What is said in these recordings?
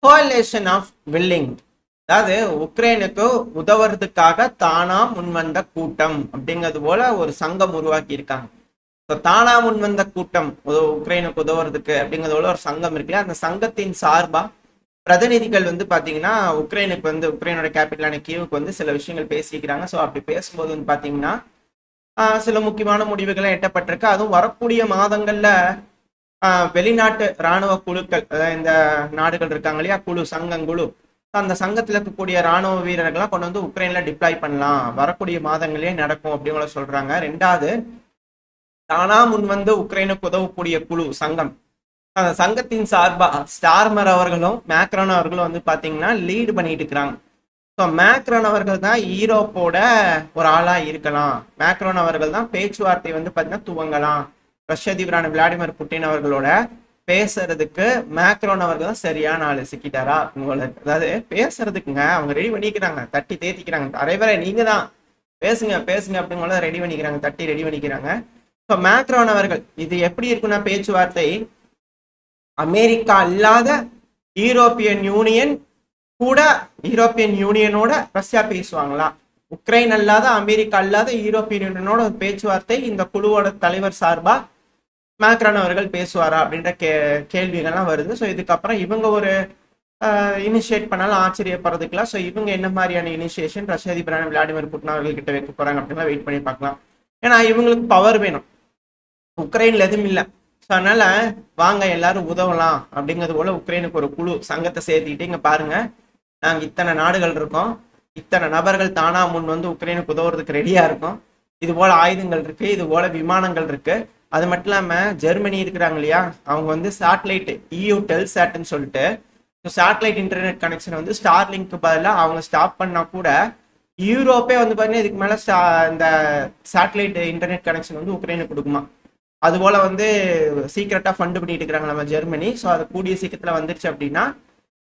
Coalition of willing, அதாவது உக்ரைனுக்கு உதவுறதுக்காக தானா முன்வந்த கூட்டம் அப்படிங்கிறது போல ஒரு சங்கம் உருவாக்கி இருக்காங்க. தானா முன்வந்த கூட்டம் உக்ரைனுக்கு உதவுறதுக்கு அப்படிங்கிறது போல ஒரு சங்கம் இருக்குல்ல, அந்த சங்கத்தின் சார்பா பிரதிநிதிகள் வந்து பாத்தீங்கன்னா உக்ரைனுக்கு வந்து உக்ரைனோட கேபிட்டலான கீவுக்கு வந்து சில விஷயங்கள் பேசிக்கிறாங்க. ஸோ அப்படி பேசும்போது வந்து பாத்தீங்கன்னா சில முக்கியமான முடிவுகளை எட்டப்பட்டிருக்கு. அதுவும் வரக்கூடிய மாதங்கள்ல வெளிநாட்டு இராணுவ குழுக்கள், இந்த நாடுகள் இருக்காங்க இல்லையா, குழு சங்கங்குழு, அந்த சங்கத்தில் இருக்கக்கூடிய இராணுவ வீரர்கள்லாம் கொண்டு வந்து உக்ரைன்ல டிப்ளாய் பண்ணலாம், வரக்கூடிய மாதங்களே நடக்கும் அப்படிங்கிற சொல்றாங்க. ரெண்டாவது, தானா முன் வந்து உக்ரைனுக்கு உதவக்கூடிய குழு சங்கம், அந்த சங்கத்தின் சார்பா ஸ்டார்மர் அவர்களும் மேக்ரான் அவர்களும் வந்து பாத்தீங்கன்னா லீடு பண்ணிட்டு இருக்கிறாங்க. ஸோ மேக்ரான் அவர்கள் தான் யூரோப்போட ஒரு ஆளா இருக்கலாம், மேக்ரான் அவர்கள் தான் பேச்சுவார்த்தை வந்து பாத்தீங்கன்னா துவங்கலாம், ரஷ்ய அதிபரான விளாடிமிர் புட்டின் அவர்களோட பேசுறதுக்கு மேக்ரோன் அவர்கள் தான் சரியான ஆளு சிக்கிட்டாரா உங்களுக்கு. அதாவது பேசுறதுக்குங்க அவங்க ரெடி பண்ணிக்கிறாங்க, தட்டி தேத்திக்கிறாங்க, தலைவரை நீங்க தான் பேசுங்க பேசுங்க அப்படிங்கிற ரெடி பண்ணிக்கிறாங்க, தட்டி ரெடி பண்ணிக்கிறாங்க. ஸோ மேக்ரோன் அவர்கள் இது எப்படி இருக்குன்னா பேச்சுவார்த்தை, அமெரிக்கா அல்லாத யூரோப்பியன் யூனியன் கூட யூரோப்பியன் யூனியனோட ரஷ்யா பேசுவாங்களா, உக்ரைன் அல்லாத அமெரிக்கா அல்லாத யூரோப்பியன் யூனியனோட ஒரு பேச்சுவார்த்தை இந்த குழுவோட தலைவர் சார்பா மேக்ரான் அவர்கள் பேசுவாரா அப்படின்ற கேள்விகள்லாம் வருது. ஸோ இதுக்கப்புறம் இவங்க ஒரு இனிஷியேட் பண்ணாலும் ஆச்சரியப்படுறதுக்குலாம். ஸோ இவங்க என்ன மாதிரியான இனிஷியேஷன் ரஷ்ய அதிபரான விளாடிமிர் புட்டின் அவர்கள் கிட்ட வைக்க போறாங்க அப்படின்லாம் வெயிட் பண்ணி பார்க்கலாம். ஏன்னா இவங்களுக்கு பவர் வேணும், உக்ரைன்ல எதுவும் இல்லை. ஸோ அதனால வாங்க எல்லாரும் உதவலாம் அப்படிங்கிறது போல உக்ரைனுக்கு ஒரு குழு சங்கத்தை சேர்த்துக்கிட்டு, இங்க பாருங்க நாங்க இத்தனை நாடுகள் இருக்கோம், இத்தனை நபர்கள் தானா முன் வந்து உக்ரைனுக்கு உதவுறதுக்கு ரெடியா இருக்கும், இது போல ஆயுதங்கள் இருக்கு, இது போல விமானங்கள் இருக்கு. அது மட்டும் இல்லாம ஜெர்மனி இருக்கிறாங்க இல்லையா, அவங்க வந்து சேட்டலைட் EU டெல்சாட்னு சொல்லிட்டு சேட்டலைட் இன்டர்நெட் கனெக்ஷன் வந்து ஸ்டார்லிங்க்கு பதிலாக அவங்க ஸ்டாப் பண்ணா கூட யூரோப்பே வந்து பாத்தீங்கன்னா இதுக்கு மேல இந்த சேட்டலைட் இன்டர்நெட் கனெக்ஷன் வந்து உக்ரைனுக்கு கொடுக்குமா. அது போல வந்து சீக்கிரட்டா ஃபண்ட் பண்ணிட்டு இருக்கிறாங்க நம்ம ஜெர்மனி. ஸோ அது கூடிய சீக்கிரத்துல வந்துருச்சு அப்படின்னா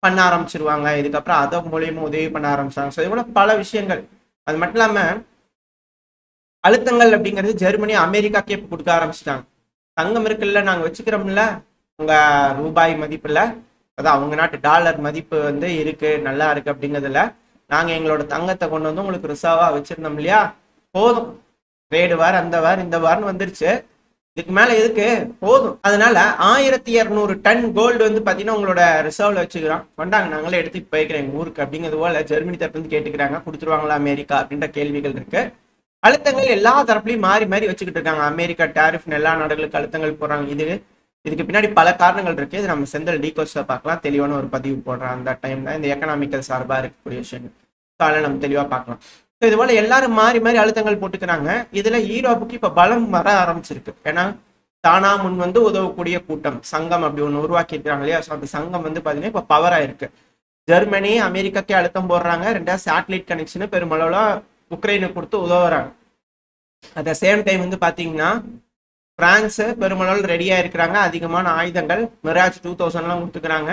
பண்ண ஆரம்பிச்சிருவாங்க. இதுக்கப்புறம் அதை மூலியமா உதவி பண்ண ஆரம்பிச்சாங்க. ஸோ இது போல பல விஷயங்கள். அது மட்டும் இல்லாம அழுத்தங்கள் அப்படிங்கிறது ஜெர்மனி அமெரிக்காக்கே கொடுக்க ஆரம்பிச்சிட்டாங்க. தங்கம் இருக்குல்ல, நாங்க வச்சுக்கிறோம்ல, உங்க ரூபாய் மதிப்புல, அதான் அவங்க நாட்டு டாலர் மதிப்பு வந்து இருக்கு, நல்லா இருக்கு அப்படிங்கிறதுல நாங்க எங்களோட தங்கத்தை கொண்டு வந்து உங்களுக்கு ரிசர்வா வச்சிருந்தோம் இல்லையா, போதும், ரேடு வார் அந்த வார் இந்த வார்னு வந்துருச்சு, இதுக்கு மேல எதுக்கு, போதும். அதனால 1200 டன் கோல்டு வந்து பாத்தீங்கன்னா உங்களோட ரிசர்வ்ல வச்சுக்கிறோம், கொண்டாங்க நாங்களே எடுத்துட்டு போய்க்கிறேன் எங்க ஊருக்கு அப்படிங்கிறது போல ஜெர்மனி தரப்பு வந்து கேட்டுக்கிறாங்க. கொடுத்துருவாங்களா அமெரிக்கா அப்படின்ற கேள்விகள் இருக்கு. அழுத்தங்கள் எல்லா தரப்புலையும் மாறி மாறி வச்சுக்கிட்டு இருக்காங்க. அமெரிக்கா டேரிஃப் எல்லா நாடுகளுக்கு அழுத்தங்கள் போடுறாங்க. இதுக்கு பின்னாடி பல காரணங்கள் இருக்கு. இது நம்ம செந்தில் டீகோஸ்ல பார்க்கலாம், தெளிவான ஒரு பதிவு போடுறோம் அந்த டைம்ல, இந்த எக்கனாமிக்கல் சார்பா இருக்கக்கூடிய விஷயங்கள் அதெல்லாம் நம்ம தெளிவா பார்க்கலாம். ஸோ இது போல எல்லாரும் மாறி மாறி அழுத்தங்கள் போட்டுக்கிறாங்க. இதுல யூரோப்புக்கு இப்ப பலம் வர ஆரம்பிச்சிருக்கு. ஏன்னா தானா முன் வந்து உதவக்கூடிய கூட்டம் சங்கம் அப்படி ஒன்று உருவாக்கி இருக்கிறாங்க இல்லையா. ஸோ அந்த சங்கம் வந்து பாத்தீங்கன்னா இப்ப பவரா இருக்கு. ஜெர்மனி அமெரிக்காக்கே அழுத்தம் போடுறாங்க. ரெண்டாவது சேட்டலைட் கனெக்ஷன் பெருமளவுல உக்ரைனுக்கு கொடுத்து உதவுறாங்க. அட் த சேம் டைம் வந்து பாத்தீங்கன்னா பிரான்ஸ் பெருமளவில் ரெடியா இருக்கிறாங்க, அதிகமான ஆயுதங்கள் மிராஜ் 2000 கொடுத்துக்கிறாங்க.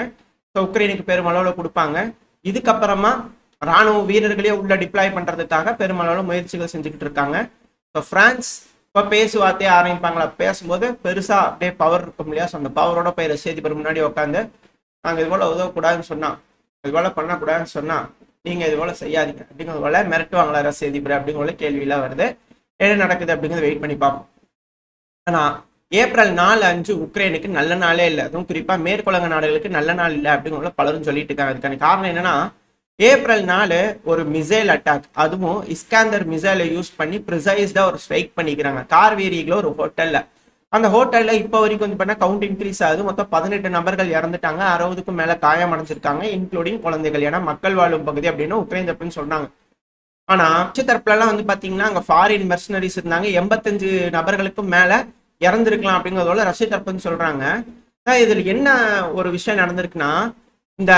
ஸோ உக்ரைனுக்கு பெருமளவில் கொடுப்பாங்க. இதுக்கப்புறமா ராணுவ வீரர்களே உள்ள டிப்ளாய் பண்றதுக்காக பெருமளவில் முயற்சிகள் செஞ்சுக்கிட்டு இருக்காங்க. ஸோ பிரான்ஸ் இப்போ பேச்சுவார்த்தையை ஆரம்பிப்பாங்களா, பேசும்போது பெருசா அப்படியே பவர் இருக்கும் இல்லையா. ஸோ அந்த பவரோட போய் ரஷ்ய அதிபர் முன்னாடி உட்காந்து நாங்கள் இது போல உதவக்கூடாதுன்னு சொன்னா, இது போல பண்ணக்கூடாதுன்னு சொன்னா நீங்க இது போல செய்யாதீங்க அப்படிங்கிறது போல மிரட்டுவாங்களா ரஷ்ய அதிபர் அப்படிங்கிற கேள்வியெல்லாம் வருது. என்ன நடக்குது அப்படிங்கிறத வெயிட் பண்ணி பார்ப்போம். ஆனா ஏப்ரல் 4-5 உக்ரைனுக்கு நல்ல நாளே இல்லை, அதுவும் குறிப்பா மேற்குலக நாடுகளுக்கு நல்ல நாள் இல்லை அப்படிங்கிற பலரும் சொல்லிட்டு இருக்காங்க. அதுக்கான காரணம் என்னன்னா, ஏப்ரல் 4 ஒரு மிசைல் அட்டாக், அதுவும் இஸ்காந்தர் மிசைலை யூஸ் பண்ணி ப்ரிசைஸ்டா ஒரு ஸ்ட்ரைக் பண்ணிக்கிறாங்க கார்வேரியில ஒரு ஹோட்டல்ல. அந்த ஹோட்டல்ல இப்போ வரைக்கும் வந்து பண்ண கவுண்ட் இன்க்ரீஸ் ஆகுது. மொத்தம் 18 நபர்கள் இறந்துட்டாங்க, 60க்கும் மேல காயம் அடைஞ்சிருக்காங்க, இன்க்ளூடிங் குழந்தைகள். ஏன்னா மக்கள் வாழும் பகுதி அப்படின்னு உக்ரைன் தரப்புன்னு சொன்னாங்க. ஆனா தரப்புல எல்லாம் வந்து பாத்தீங்கன்னா அங்க ஃபாரின் மெர்சனரிஸ் இருந்தாங்க, 85 நபர்களுக்கும் மேல இறந்திருக்கலாம் அப்படிங்கிறதோட ரஷ்ய தரப்புன்னு சொல்றாங்க. இதுல என்ன ஒரு விஷயம் நடந்திருக்குன்னா, இந்த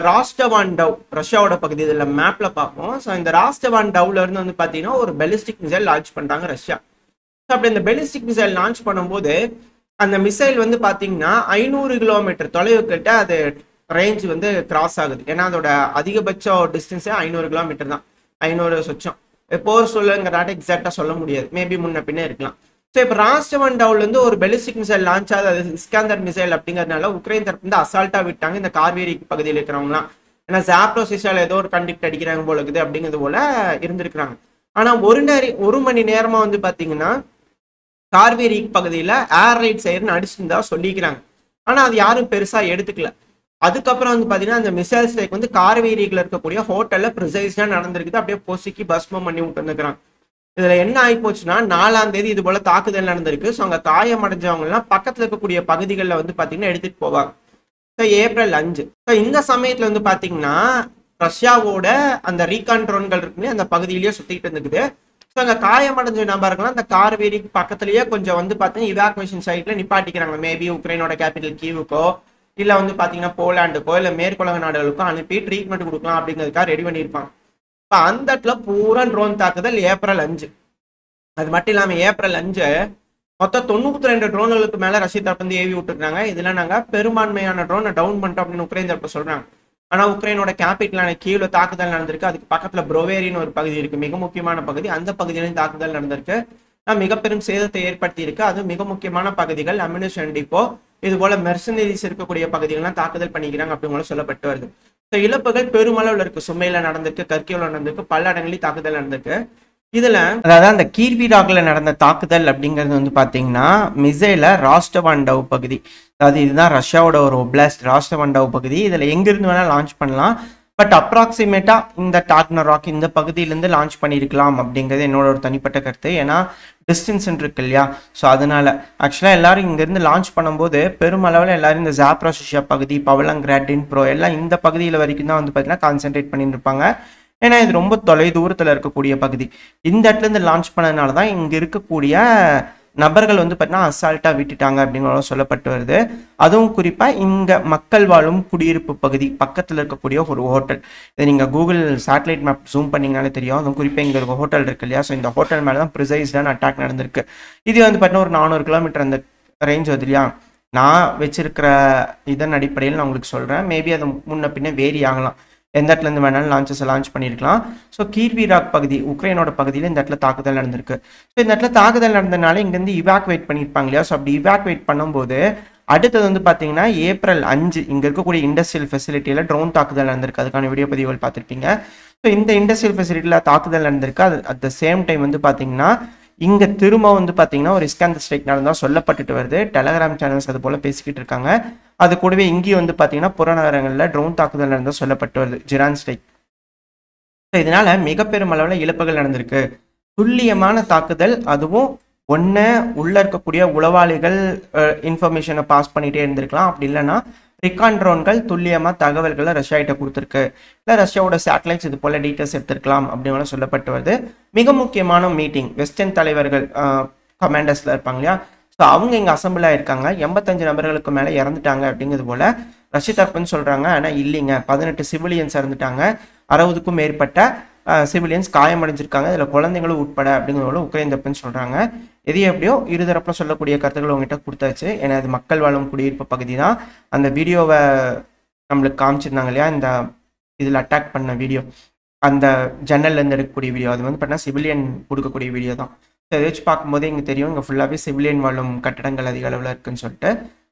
ராஸ்டவான் டவ் ரஷ்யாவோட பகுதி, இதுல மேப்ல பார்ப்போம். ஸோ இந்த ராஸ்டவான் டவ்ல இருந்து வந்து பாத்தீங்கன்னா ஒரு பெலிஸ்டிக் மிசைல் லான்ச் பண்றாங்க ரஷ்யா. ஸோ அப்படி இந்த பெலிஸ்டிக் மிசைல் லான்ச் பண்ணும்போது அந்த மிசைல் வந்து பாத்தீங்கன்னா 500 கிலோமீட்டர் தொலைவு கிட்ட அது ரேஞ்ச் வந்து கிராஸ் ஆகுது. ஏன்னா அதோட அதிகபட்ச டிஸ்டன்ஸே 500 கிலோமீட்டர் தான், 500 சொச்சம். போர் சொல்லுங்கிறதாட்ட எக்ஸாக்டா சொல்ல முடியாது, மேபி முன்ன பின்ன இருக்கலாம். ஸோ இப்போ ராஸ்டவன்டவுல இருந்து ஒரு பெலிஸ்டிக் மிசைல் லான்ச் ஆகுது, அது இஸ்காந்தர் மிசைல் அப்படிங்கிறதுனால உக்ரைன் தரப்பு வந்து அசால்ட்டா விட்டாங்க இந்த கார்வேரி பகுதியில் இருக்கிறவங்களாம். ஏன்னா ஜாப்ரோசிஸால ஏதோ ஒரு கண்டக்ட் அடிக்கிறாங்க போல இருக்குது அப்படிங்கிறது போல இருந்திருக்கிறாங்க. ஆனா ஒரு மணி நேரமா வந்து பாத்தீங்கன்னா கார்வேரி பகுதியில ஏர் ரைட் செய்யறன்னு அடிச்சுருந்தா சொல்லிக்கிறாங்க. ஆனா அது யாரும் பெருசா எடுத்துக்கல. அதுக்கப்புறம் வந்து பாத்தீங்கன்னா அந்த மிசைல் ஸ்ட்ரைக் வந்து கார்வேரியில இருக்கக்கூடிய ஹோட்டல்ல ப்ரிசைஸ்டா நடந்திருக்குது. அப்படியே பொசுக்கி பஸ்மம் பண்ணி விட்டு வந்துக்கிறாங்க. இதுல என்ன ஆகி போச்சுன்னா 4ஆம் தேதி இது போல தாக்குதல் நடந்திருக்கு. ஸோ அங்க காயம் அடைஞ்சவங்க எல்லாம் பக்கத்துல இருக்கக்கூடிய பகுதிகளில் வந்து பாத்தீங்கன்னா எடுத்துட்டு போவாங்க. ஏப்ரல் 5. இந்த சமயத்துல வந்து பாத்தீங்கன்னா ரஷ்யாவோட அந்த ரீகான் ட்ரோன்கள் இருக்குன்னு அந்த பகுதியிலேயே சுத்திட்டு இருந்துக்குது. ஸோ அங்க காயமடைஞ்ச நபர்கள்லாம் அந்த கார்வேரி பக்கத்துலயே கொஞ்சம் வந்து பாத்தீங்கன்னா இவாக்குவேஷன் சைட்ல நிப்பாட்டிக்கிறாங்க. மேபி உக்ரைனோட கேபிட்டல் கீவுக்கோ இல்ல வந்து பாத்தீங்கன்னா போலாண்டுக்கோ இல்ல மேற்குலக நாடுகளுக்கோ அனுப்பி ட்ரீட்மெண்ட் கொடுக்கலாம் அப்படிங்கிறதுக்காக ரெடி பண்ணியிருப்பாங்க. இப்போ அந்த இடத்துல பூரா ட்ரோன் தாக்குதல் ஏப்ரல் 5. அது மட்டும் இல்லாம ஏப்ரல் 5 மொத்தம் 92 ட்ரோன்களுக்கு மேல ரஷ்ய தரப்பு வந்து ஏவி விட்டுருக்காங்க. இதுல நாங்க பெரும்பான்மையான ட்ரோனை டவுன் பண்ணிட்டோம் அப்படின்னு உக்ரைன் தரப்பு சொல்றாங்க. ஆனா உக்ரைனோட கேபிட்டலான கீவ்ல தாக்குதல் நடந்திருக்கு. அதுக்கு பக்கத்துல ப்ரோவேரின்னு ஒரு பகுதி இருக்கு, மிக முக்கியமான பகுதி. அந்த பகுதியிலும் தாக்குதல் நடந்திருக்கு. மிக பெரும் சேதத்தை ஏற்படுத்தி இருக்கு. அது மிக முக்கியமான பகுதிகள், அம்யூனிஷன் டிப்போ, இது போல மெர்சனரிஸ் இருக்கக்கூடிய பகுதிகள்லாம் தாக்குதல் பண்ணிக்கிறாங்க அப்படிங்களும் சொல்லப்பட்டு வருது. இழப்புகள் பெருமளவில் இருக்கு. சுமையில நடந்திருக்கு, கர்கிவ்ல நடந்திருக்கு, பல இடங்களில் தாக்குதல் நடந்திருக்கு. இதுல அதாவது அந்த கீர்விடாக்ல நடந்த தாக்குதல் அப்படிங்கிறது வந்து பாத்தீங்கன்னா மிசைல ராஸ்டவாண்டவ் பகுதி, அதாவது இதுதான் ரஷ்யாவோட ஒரு ஒப்லாஸ்ட் ராஸ்டவாண்டவ் பகுதி. இதுல எங்கிருந்து வேணா லான்ச் பண்ணலாம். பட் அப்ராக்சிமேட்டா இந்த டாக்னராக் இந்த பகுதியிலிருந்து லான்ச் பண்ணியிருக்கலாம் அப்படிங்கிறது என்னோட ஒரு தனிப்பட்ட கருத்து. ஏன்னா டிஸ்டன்ஸ் இருக்கு இல்லையா. ஸோ அதனால ஆக்சுவலாக எல்லாரும் இங்கேருந்து லான்ச் பண்ணும்போது பெருமளவில் எல்லாரும் இந்த ஜாப்ரோசியா பகுதி, பவலங்கிராட், டின்ப்ரோ எல்லாம் இந்த பகுதியில் வரைக்கும் தான் வந்து பார்த்தீங்கன்னா கான்சென்ட்ரேட் பண்ணிட்டு இருப்பாங்க. ஏன்னா இது ரொம்ப தொலை தூரத்தில் இருக்கக்கூடிய பகுதி. இந்த இடத்துல இருந்து லான்ச் பண்ணதுனால தான் இங்கே இருக்கக்கூடிய நபர்கள் வந்து பார்த்தீங்கன்னா அசால்ட்டாக விட்டுட்டாங்க அப்படிங்கிற சொல்லப்பட்டு வருது. அதுவும் குறிப்பாக இங்கே மக்கள் வாழும் குடியிருப்பு பகுதி பக்கத்தில் இருக்கக்கூடிய ஒரு ஹோட்டல். இதை நீங்கள் கூகுள் சேட்டலைட் மேப் ஜூம் பண்ணிங்கனாலே தெரியும். அதுவும் குறிப்பாக இங்கே ஒரு ஹோட்டல் இருக்கு இல்லையா. ஸோ இந்த ஹோட்டல் மேலே தான் ப்ரிசைஸ்டான அட்டாக் நடந்திருக்கு. இது வந்து பார்த்தீங்கன்னா ஒரு 400 கிலோமீட்டர் அந்த ரேஞ்ச் வருது இல்லையா. நான் வச்சிருக்கிற இதன் அடிப்படையில் நான் உங்களுக்கு சொல்கிறேன். மேபி அது முன்ன பின்ன வேரி ஆகலாம், எந்த இடத்துலேருந்து வேணாலும் லான்ச் பண்ணியிருக்கலாம். ஸோ கீர்விராக் பகுதி உக்ரைனோட பகுதியில் இந்த இடத்துல தாக்குதல் நடந்திருக்கு. ஸோ இந்த இடத்துல தாக்குதல் நடந்ததுனால இங்கேருந்து இவாக்குவேட் பண்ணியிருப்பாங்க இல்லையா. ஸோ அப்படி இவாக்குவேட் பண்ணும்போது அடுத்தது வந்து பார்த்தீங்கன்னா ஏப்ரல் 5 இங்கே இருக்கக்கூடிய இண்டஸ்ட்ரியல் ஃபெசிலிட்டியில் ட்ரோன் தாக்குதல் நடந்திருக்கு. அதுக்கான வீடியோ பதிவுகள் பார்த்துருப்பீங்க. ஸோ இந்த இண்டஸ்ட்ரியல் ஃபெசிலிட்டியில் தாக்குதல் நடந்திருக்கு. அது அட் த சேம் டைம் வந்து பார்த்தீங்கன்னா இங்கே திரும்ப வந்து பார்த்தீங்கன்னா ஒரு இஸ்காந்தர் ஸ்ட்ரைக் நடந்தால் சொல்லப்பட்டுட்டு வருது. டெலகிராம் சேனல்ஸ் அது போல் பேசிக்கிட்டு இருக்காங்க. அது கூடவே இங்கேயும் வந்து பார்த்தீங்கன்னா புறநகரங்களில் ட்ரோன் தாக்குதல் நடந்தால் சொல்லப்பட்டு வருது, ஜிரான் ஸ்ட்ரைக். ஸோ இதனால மிக பெரும் அளவில் இழப்புகள் நடந்திருக்கு. துல்லியமான தாக்குதல், அதுவும் ஒன்று உள்ள இருக்கக்கூடிய உளவாளிகள் இன்ஃபர்மேஷனை பாஸ் பண்ணிகிட்டே இருந்திருக்கலாம். அப்படி இல்லைன்னா ரிகான் ட்ரோன்கள் துல்லியமாக தகவல்களை ரஷ்யாகிட்ட கொடுத்துருக்கு, இல்லை ரஷ்யாவோட சேட்டலைட்ஸ் இது போல டீட்டெயில்ஸ் எடுத்திருக்கலாம் அப்படின்னு சொல்லப்பட்டு வருது. மிக முக்கியமான மீட்டிங் வெஸ்டர்ன் தலைவர்கள் கமாண்டர்ஸில் இருப்பாங்க இல்லையா. ஸோ அவங்க இங்கே அசம்பிள் ஆகிருக்காங்க. 85 நபர்களுக்கு மேலே இறந்துட்டாங்க அப்படிங்கிறது போல ரஷ்ய தரப்புன்னு சொல்கிறாங்க. ஆனால் இல்லைங்க, 18 சிவிலியன்ஸ் இறந்துட்டாங்க, 60க்கும் மேற்பட்ட சிவிலியன்ஸ் காயமடைஞ்சிருக்காங்க, இதில் குழந்தைங்களும் உட்பட அப்படிங்கிறத உக்ரைன் தரப்புன்னு சொல்கிறாங்க. எது எப்படியோ இருதரப்பில் சொல்லக்கூடிய கருத்துக்கள் உங்ககிட்ட கொடுத்தாச்சு. ஏன்னா அது மக்கள் வாழும் குடியிருப்பு பகுதி தான். அந்த வீடியோவை நம்மளுக்கு காமிச்சிருந்தாங்க இல்லையா, இந்த இதில் அட்டாக் பண்ண வீடியோ, அந்த ஜன்னல்லேருந்து எடுக்கக்கூடிய வீடியோ, அது வந்து பார்த்தீங்கன்னா சிவிலியன் கொடுக்கக்கூடிய வீடியோ தான். ஸோ இதை வச்சு பார்க்கும்போதே இங்கே தெரியும் இங்கே ஃபுல்லாகவே சிவிலியன் வாழும் கட்டடங்கள் அதிக அளவில் இருக்குன்னு சொல்லிட்டு.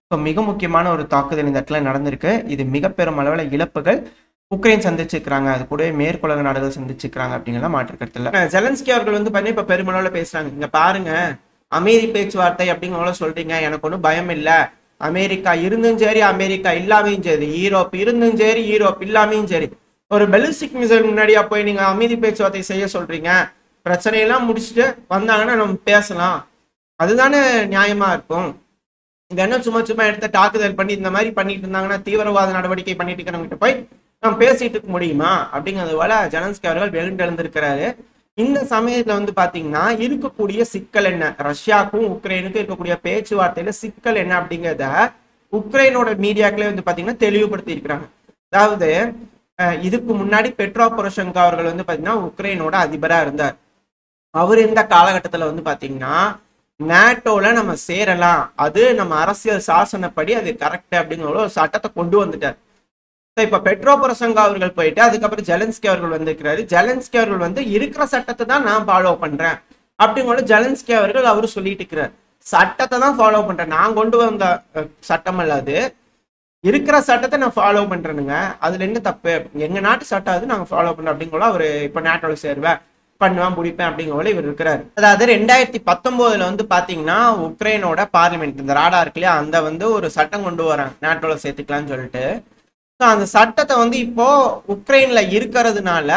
ஸோ மிக முக்கியமான ஒரு தாக்குதல் இந்த இடத்துல நடந்திருக்கு. இது மிக பெரும் அளவில் இழப்புகள் உக்ரைன் சந்திச்சிருக்கிறாங்க, அது கூடவே மேற்குலக நாடுகள் சந்திச்சிருக்கிறாங்க அப்படிங்கிற மாற்று கருத்து இல்லை. ஜெலன்ஸ்கி அவர்கள் வந்து பார்த்தீங்கன்னா இப்போ பெருமளவில் பேசுறாங்க. இங்கே பாருங்க, அமைதி பேச்சுவார்த்தை அப்படிங்கிற சொல்றீங்க, எனக்கு ஒன்றும் பயம் இல்லை. அமெரிக்கா இருந்தும் சரி, அமெரிக்கா இல்லாமையும் சரி, யூரோப் இருந்தும் சரி, யூரோப் இல்லாமையும் சரி, ஒரு பெலிஸ்டிக் மிசைல் முன்னாடியா போய் நீங்க அமைதி பேச்சுவார்த்தை செய்ய சொல்றீங்க? பிரச்சனையெல்லாம் முடிச்சுட்டு வந்தாங்கன்னா நம்ம பேசலாம், அதுதானே நியாயமா இருக்கும். இது என்ன சும்மா சும்மா எடுத்து தாக்குதல் பண்ணி இந்த மாதிரி பண்ணிட்டு இருந்தாங்கன்னா தீவிரவாத நடவடிக்கை பண்ணிட்டு இருக்கிறவங்கிட்ட போய் நம்ம பேசிட்டு இருக்க முடியுமா அப்படிங்கிறது போல ஜெலன்ஸ்கி அவர்கள் வெகுண்டெழுந்திருக்கிறாரு. இந்த சமயத்துல வந்து பாத்தீங்கன்னா இருக்கக்கூடிய சிக்கல் என்ன, ரஷ்யாவுக்கும் உக்ரைனுக்கும் இருக்கக்கூடிய பேச்சுவார்த்தையில சிக்கல் என்ன அப்படிங்கிறத உக்ரைனோட மீடியாக்களே வந்து பாத்தீங்கன்னா தெளிவுபடுத்தி இருக்கிறாங்க. அதாவது இதுக்கு முன்னாடி பெட்ரோ பொரோஷென்கோ அவர்கள் வந்து பாத்தீங்கன்னா உக்ரைனோட அதிபரா இருந்தார். அவர் இந்த காலகட்டத்துல வந்து பாத்தீங்கன்னா நேட்டோல நம்ம சேரலாம், அது நம்ம அரசியல் சாசனப்படி அது கரெக்ட் அப்படிங்கிற ஒரு சட்டத்தை கொண்டு வந்துட்டார். இப்ப பெட்ரோ பொரோஷென்கோ அவர்கள் போயிட்டு அதுக்கப்புறம் ஜெலன்ஸ்கி அவர்கள் வந்திருக்கிறாரு. ஜெலன்ஸ்கி அவர்கள் வந்து இருக்கிற சட்டத்தை தான் நான் ஃபாலோ பண்றேன், அப்படிங்கும்போது ஜெலன்ஸ்கி அவர்கள் அவரு சொல்லிட்டு இருக்கிறார், சட்டத்தை தான் ஃபாலோ பண்றேன், நான் கொண்டு வந்த சட்டம் அல்லாது இருக்கிற சட்டத்தை நான் ஃபாலோ பண்றேனுங்க, அதுல என்ன தப்பு, எங்க நாட்டு சட்டம் அது நாங்க ஃபாலோ பண்றோம் அப்படிங்கல அவரு இப்ப நாட்டோட சேருவேன் பண்ணுவேன் பிடிப்பேன் அப்படிங்கிற இவர் இருக்கிறாரு. அதாவது 2019 வந்து பாத்தீங்கன்னா உக்ரைனோட பார்லிமெண்ட் இந்த ராடா இருக்கு இல்லையா, அந்த வந்து ஒரு சட்டம் கொண்டு வராங்க நாட்டோட சேர்த்துக்கலாம்னு சொல்லிட்டு. ஸோ அந்த சட்டத்தை வந்து இப்போ உக்ரைன்ல இருக்கிறதுனால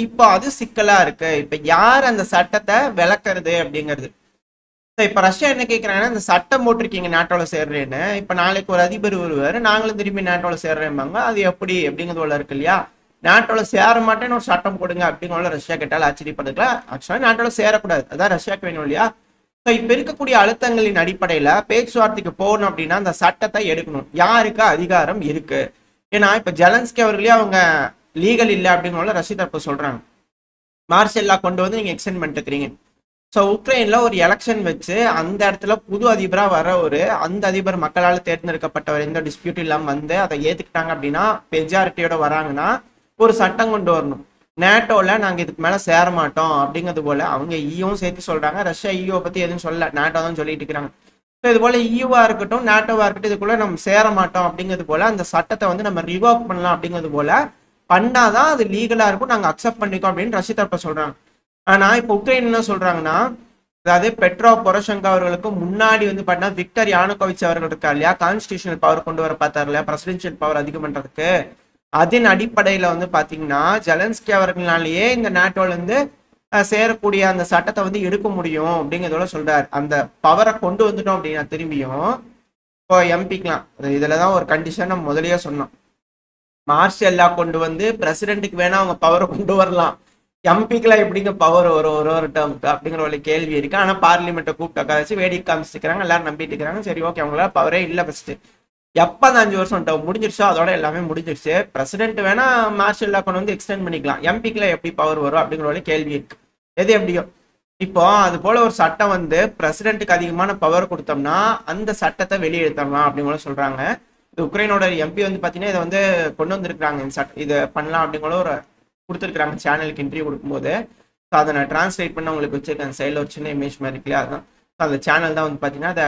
இப்போ அது சிக்கலா இருக்கு. இப்ப யார் அந்த சட்டத்தை விளக்குறது அப்படிங்கிறது. இப்ப ரஷ்யா என்ன கேட்கறாங்கன்னா, இந்த சட்டம் போட்டிருக்கீங்க நாட்டோட சேர்றேன்னு, இப்ப நாளைக்கு ஒரு அதிபர் வருவாரு, நாங்களும் திரும்பி நாட்டோட சேர்றேன்பாங்க, அது எப்படி அப்படிங்கிறது உள்ள இருக்கு இல்லையா. நாட்டோட சேர மாட்டேன்னு ஒரு சட்டம் போடுங்க அப்படிங்கிற ரஷ்யா கேட்டாலும் ஆச்சரியப்படுதுல. ஆக்சுவலா நாட்டோட சேரக்கூடாது, அதான் ரஷ்யாவுக்கு வேணும் இல்லையா. ஸோ இப்ப இருக்கக்கூடிய அழுத்தங்களின் அடிப்படையில பேச்சுவார்த்தைக்கு போகணும் அப்படின்னா அந்த சட்டத்தை எடுக்கணும், யாருக்கு அதிகாரம் இருக்கு. ஏன்னா இப்ப ஜெலன்ஸ்கி அவர்களே அவங்க லீகல் இல்லை அப்படிங்கிற ரஷ்யா தரப்பு சொல்றாங்க, மார்ஷல் லா கொண்டு வந்து நீங்க எக்ஸ்டெண்ட் பண்ணிட்டு இருக்கிறீங்க. ஸோ உக்ரைன்ல ஒரு எலெக்ஷன் வச்சு அந்த இடத்துல புது அதிபராக வர அந்த அதிபர் மக்களால் தேர்ந்தெடுக்கப்பட்டவர், எந்த டிஸ்பியூட் இல்லாமல் வந்து அதை ஏத்துக்கிட்டாங்க அப்படின்னா மெஜாரிட்டியோட வராங்கன்னா ஒரு சட்டம் கொண்டு வரணும். நேட்டோல நாங்கள் இதுக்கு மேலே சேர மாட்டோம் அப்படிங்கிறது போல அவங்க ஈயும் சேர்த்து சொல்றாங்க. ரஷ்யா ஈயோ பத்தி எதுவும் சொல்ல, நேட்டோ தான் சொல்லிட்டு இருக்கிறாங்க. ஸோ இது போல ஈயூவா இருக்கட்டும் நேட்டோவா இருக்கட்டும் இதுக்குள்ள நம்ம சேர மாட்டோம் அப்படிங்கிறது போல அந்த சட்டத்தை வந்து நம்ம ரிவோக் பண்ணலாம் அப்படிங்கிறது போல பண்ணாதான் அது லீகலா இருக்கும், நாங்கள் அக்செப்ட் பண்ணிக்கோம் அப்படின்னு ரஷ்யா தரப்ப சொல்றாங்க. ஆனா இப்ப உக்ரைன் என்ன சொல்றாங்கன்னா, அதாவது பெட்ரோ பொரோஷெங்கோ அவர்களுக்கு முன்னாடி வந்து பாத்தீங்கன்னா விக்டர் யானுகோவிச் அவர்கள் இருக்கா இல்லையா, கான்ஸ்டிடியூஷனல் பவர் கொண்டு வர பார்த்தாரு இல்லையா, பிரசிடென்சியல் பவர் அதிகம் பண்றதுக்கு, அதன் அடிப்படையில வந்து பாத்தீங்கன்னா ஜெலன்ஸ்கி அவர்களாலேயே இந்த நாட்டோல இருந்து சேரக்கூடிய அந்த சட்டத்தை வந்து எடுக்க முடியும் அப்படிங்கிறதோட சொல்றாரு. அந்த பவரை கொண்டு வந்துட்டோம் அப்படின்னா திரும்பியும் இப்போ எம்பிக்கலாம் இதுலதான் ஒரு கண்டிஷன் நம்ம முதலியே சொன்னோம், மார்ஷல் லா கொண்டு வந்து பிரசிடென்ட்டுக்கு வேணா அவங்க பவரை கொண்டு வரலாம், எம்பிக்கெல்லாம் எப்படிங்க பவர் ஒரு டேர்முக்கு அப்படிங்கிற ஒரு கேள்வி இருக்கு. ஆனா பார்லிமெண்ட்டை கூப்பிட்டு வச்சு வேடிக்கை காமிச்சிருக்காங்க, எல்லாரும் நம்பிட்டு இருக்கிறாங்க. சரி ஓகே, அவங்களால பவரே இல்லை. ஃபர்ஸ்ட் எப்ப அந்த 5 வருஷம் முடிஞ்சிருச்சோ அதோட எல்லாமே முடிஞ்சிருச்சு. பிரசிடென்ட் வேணா மார்ஷல் லா கொண்டு வந்து எக்ஸ்டெண்ட் பண்ணிக்கலாம், எம்பிக்கெல்லாம் எப்படி பவர் வரும் அப்படிங்கிற ஒரு கேள்வி இருக்கு. எது எப்படியோ இப்போ அது போல ஒரு சட்டம் வந்து பிரசிடென்ட்டுக்கு அதிகமான பவர் கொடுத்தோம்னா அந்த சட்டத்தை வெளியெடுத்தரலாம் அப்படிங்கிற சொல்றாங்க. இது உக்ரைனோட எம்பி வந்து பாத்தீங்கன்னா இதை வந்து கொண்டு வந்திருக்காங்க, இந்த சட்டம் இதை பண்ணலாம் அப்படிங்கிற ஒரு கொடுத்துருக்காங்க சேனலுக்கு இன்டர்வியூ கொடுக்கும்போது. ஸோ அதை நான் டிரான்ஸ்லேட் பண்ண உங்களுக்கு வச்சிருக்கேன், அந்த சைடில் ஒரு சின்ன இமேஜ் மாதிரி இருக்குல்லையா, அதுதான் அந்த சேனல் தான் வந்து பார்த்தீங்கன்னா அதை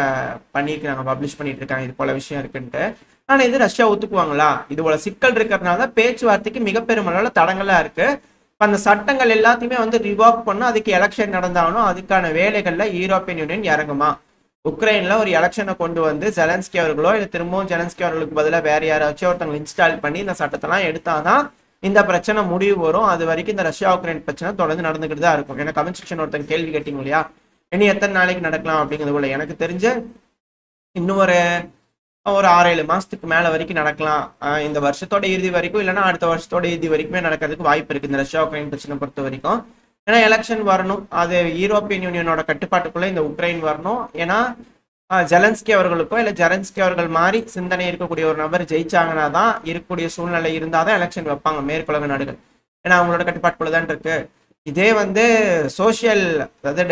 பண்ணியிருக்காங்க, பப்ளிஷ் பண்ணிட்டு இருக்காங்க இது போல விஷயம் இருக்குன்ட்டு. ஆனால் இது ரஷ்யா ஒத்துக்குவாங்களா, இது போல சிக்கல் இருக்கிறதுனால தான் பேச்சுவார்த்தைக்கு மிகப்பெரும் அளவில் தடங்களாக இருக்கு. அந்த சட்டங்கள் எல்லாத்தையுமே வந்து ரிவாக் பண்ணால் அதுக்கு எலெக்ஷன் நடந்தாகணும், அதுக்கான வேலைகளில் யூரோப்பியன் யூனியன் இறங்குமா, உக்ரைன்ல ஒரு எலெக்ஷனை கொண்டு வந்து ஜெலன்ஸ்கி அவர்களோ இல்லை திரும்பவும் ஜெலன்ஸ்கி அவர்களுக்கு பதிலாக வேற யாராச்சும் ஒருத்தவங்க இன்ஸ்டால் பண்ணி இந்த சட்டத்தெல்லாம் எடுத்தாதான் இந்த பிரச்சனை முடிவு வரும். அது வரைக்கும் இந்த ரஷ்யா உக்ரைன் பிரச்சனை தொடர்ந்து நடந்துகிட்டு தான் இருக்கும். ஏன்னா கமெண்ட் செக்ஷன் ஒருத்தங்க கேள்வி கேட்டீங்க இல்லையா, இனி எத்தனை நாளைக்கு நடக்கலாம் அப்படிங்கிறது போல எனக்கு தெரிஞ்ச இன்னும் ஒரு 6-7 மாசத்துக்கு மேல வரைக்கும் நடக்கலாம். இந்த வருஷத்தோட இறுதி வரைக்கும் இல்லைன்னா அடுத்த வருஷத்தோட இறுதி வரைக்குமே நடக்கிறதுக்கு வாய்ப்பு இருக்கு இந்த ரஷ்யா உக்ரைன் பிரச்சனை பொறுத்த வரைக்கும். ஏன்னா எலெக்ஷன் வரணும், அது யூரோப்பியன் யூனியனோட கட்டுப்பாட்டுக்குள்ள இந்த உக்ரைன் வரணும். ஏன்னா ஜெலன்ஸ்கி அவர்களுக்கோ இல்லை ஜெலன்ஸ்கி அவர்கள் மாதிரி சிந்தனை இருக்கக்கூடிய ஒரு நபர் ஜெயிச்சாங்கன்னா தான் இருக்கக்கூடிய சூழ்நிலை இருந்தாதான் எலெக்ஷன் வைப்பாங்க மேற்குலக நாடுகள், ஏன்னா அவங்களோட கட்டுப்பாட்டுக்குள்ள தான் இருக்கு. இதே வந்து சோசியல் அதாவது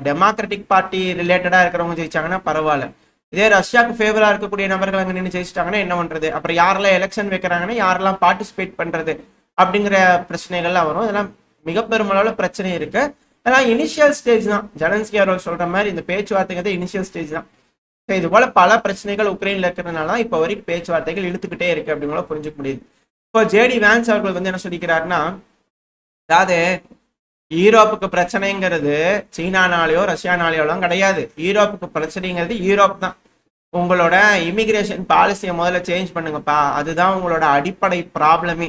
டெமோக்ராட்டிக் பார்ட்டி ரிலேட்டடா இருக்கிறவங்க ஜெயிச்சாங்கன்னா பரவாயில்ல, இதே ரஷ்யாவுக்கு ஃபேவரா இருக்கக்கூடிய நபர்கள் அங்கே நின்று ஜெயிச்சிட்டாங்கன்னா என்ன பண்றது, அப்புறம் யாரெல்லாம் எலெக்ஷன் வைக்கிறாங்கன்னா யாரெல்லாம் பார்ட்டிசிபேட் பண்றது அப்படிங்கிற பிரச்சனைகள்லாம் வரும். இதெல்லாம் மிக பெருமளவுல பிரச்சனை இருக்கு. அதெல்லாம் இனிஷியல் ஸ்டேஜ் தான், ஜெலன்ஸ்கி அவர்கள் சொல்ற மாதிரி இந்த பேச்சுவார்த்தைங்கிறது இனிஷியல் ஸ்டேஜ் தான். இது போல பல பிரச்சனைகள் உக்ரைன்ல இருக்கிறதுனால தான் இப்போ வரைக்கும் பேச்சுவார்த்தைகள் இழுத்துக்கிட்டே இருக்கு அப்படிங்கிற புரிஞ்சுக்க முடியுது. இப்போ ஜேடி வேன்ஸ் அவர்கள் வந்து என்ன சொல்லிக்கிறாருன்னா, அதாவது யூரோப்புக்கு பிரச்சனைங்கிறது சீனானாலேயோ ரஷ்யானாலேயோலாம் கிடையாது, யூரோப்புக்கு பிரச்சனைங்கிறது யூரோப் தான். உங்களோட இமிகிரேஷன் பாலிசியை முதல்ல சேஞ்ச் பண்ணுங்கப்பா, அதுதான் உங்களோட அடிப்படை ப்ராப்ளமே.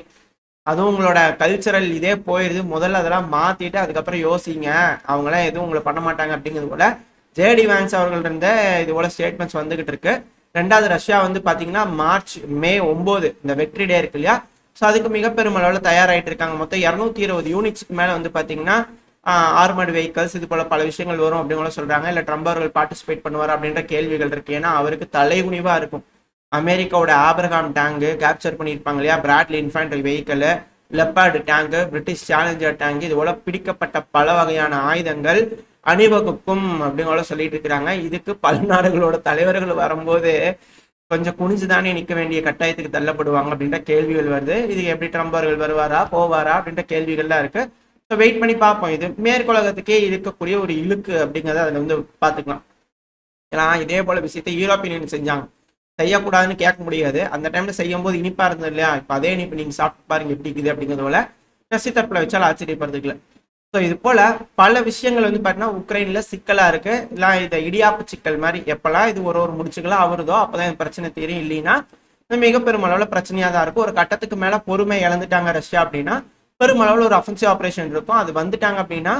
அதுவும் உங்களோட கல்ச்சரல் இதே போயிடுது, முதல்ல அதெல்லாம் மாத்திட்டு அதுக்கப்புறம் யோசிங்க, அவங்களாம் எதுவும் உங்களை பண்ண மாட்டாங்க அப்படிங்கிறது போல ஜேடி வேன்ஸ் அவர்கள் இருந்த இது போல ஸ்டேட்மெண்ட்ஸ் வந்துகிட்டு இருக்கு. ரெண்டாவது ரஷ்யா வந்து பாத்தீங்கன்னா மே 9 இந்த வெற்றி டே இருக்கு இல்லையா, ஸோ அதுக்கு மிகப்பெரும் அளவில் தயாராகிட்டு இருக்காங்க. மொத்தம் 220 யூனிட்ஸ்க்கு மேல வந்து பாத்தீங்கன்னா ஆர்மர்டு வெஹிக்கல்ஸ் இது போல பல விஷயங்கள் வரும் அப்படிங்கிற சொல்றாங்க. இல்லை ட்ரம்ப் அவர்கள் பார்ட்டிசிபேட் பண்ணுவார் அப்படின்ற கேள்விகள் இருக்கு. ஏன்னா அவருக்கு தலைகுனிவா இருக்கும், அமெரிக்காவோட ஆப்ரஹாம் டேங்கு கேப்சர் பண்ணியிருப்பாங்க இல்லையா, Bradley infantry vehicle, Leopard tank, British Challenger tank, இது போல பிடிக்கப்பட்ட பல வகையான ஆயுதங்கள் அணிவகுக்கும் அப்படிங்கிற சொல்லிட்டு இருக்கிறாங்க. இதுக்கு பல நாடுகளோட தலைவர்கள் வரும்போது கொஞ்சம் குனிஞ்சுதானே நிற்க வேண்டிய கட்டாயத்துக்கு தள்ளப்படுவாங்க அப்படின்ற கேள்விகள் வருது. இது எப்படி ட்ரம்ப் அவர்கள் வருவாரா போவாரா அப்படின்ற கேள்விகள்லாம் இருக்கு. ஸோ வெயிட் பண்ணி பார்ப்போம். இது மேற்குலகத்துக்கே இருக்கக்கூடிய ஒரு இழுக்கு அப்படிங்கிறத அதில் வந்து பார்த்துக்கலாம். ஏன்னா இதே போல விஷயத்தை யூரோப்பியன் யூனியன் செஞ்சாங்க, செய்யக்கூடாதுன்னு கேட்க முடியாது. அந்த டைம்ல செய்யும் போது இனிப்பா இருந்தது இல்லையா, இப்போ அதே இனிப்பு நீங்க சாப்பிட்டு பாருங்க எப்படி இருக்குது அப்படிங்கிறது போல ரசித்தரப்புல வச்சாலும் ஆச்சரியப்படுறதுக்கு இல்லை. ஸோ இது போல பல விஷயங்கள் வந்து பார்த்தீங்கன்னா உக்ரைன்ல சிக்கலா இருக்கு. இல்லை இதை இடியாப்பு சிக்கல் மாதிரி எப்பெல்லாம் இது ஒரு முடிச்சுகளா அவருதோ அப்போதான் இந்த பிரச்சனை தெரியும். இல்லைன்னா மிக பெருமளவில் பிரச்சனையா தான் இருக்கும். ஒரு கட்டத்துக்கு மேல பொறுமை இழந்துட்டாங்க ரஷ்யா அப்படின்னா பெருமளவில் ஒரு அஃபென்சிவ் ஆப்ரேஷன் இருக்கும். அது வந்துட்டாங்க அப்படின்னா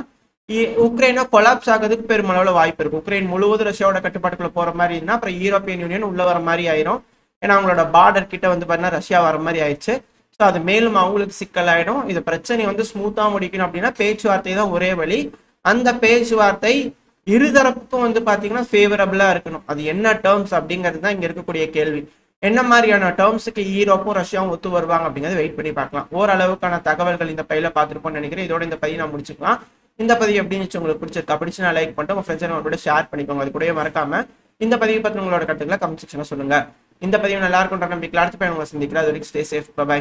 உக்ரைனை கொலாப்ஸ் ஆகிறதுக்கு பெருமளவில் வாய்ப்பு இருக்கு. உக்ரைன் முழுவதும் ரஷ்யாவோட கட்டுப்பாட்டுக்குள்ள போற மாதிரி இருந்தா அப்புறம் யூரோப்பியன் யூனியன் உள்ள வர மாதிரி ஆயிரும். ஏன்னா அவங்களோட பார்டர் கிட்ட வந்து பார்த்தீங்கன்னா ரஷ்யா வர மாதிரி ஆயிடுச்சு. ஸோ அது மேலும் அவங்களுக்கு சிக்கலாயிடும். இது பிரச்சனை வந்து ஸ்மூத்தா முடிக்கணும் அப்படின்னா பேச்சுவார்த்தை தான் ஒரே வழி. அந்த பேச்சுவார்த்தை இருதரப்புக்கும் வந்து பாத்தீங்கன்னா ஃபேவரபிளா இருக்கணும். அது என்ன டேர்ம்ஸ் அப்படிங்கிறது தான் இங்க இருக்கக்கூடிய கேள்வி. என்ன மாதிரியான டேர்ம்ஸுக்கு யூரோப்பும் ரஷ்யாவும் ஒத்து வருவாங்க அப்படிங்கிறத வெயிட் பண்ணி பார்க்கலாம். ஓரளவுக்கான தகவல்கள் இந்த பையில பார்த்துருப்போம்னு நினைக்கிறேன். இதோட இந்த பதிவு நான் முடிச்சுக்கலாம். இந்த பதிவு எப்படின்னு உங்களுக்கு பிடிச்சிருக்கா, பிடிச்சு நான் லைக் பண்ணிட்டு உங்க ஃப்ரெண்ட்ஸ் கூட ஷேர் பண்ணிக்கோங்க. அது கூட மறக்காம இந்த பதிவு பத்தி உங்களோட கருத்துக்களை கமெண்ட் செக்ஷன்ல சொல்லுங்க. இந்த பதிவு நல்லா இருக்கும்ன்ற நம்பிக்கை அடுத்த பையன் உங்களை சந்திக்கிறேன். அது வரைக்கும் ஸ்டே சேஃப். பை.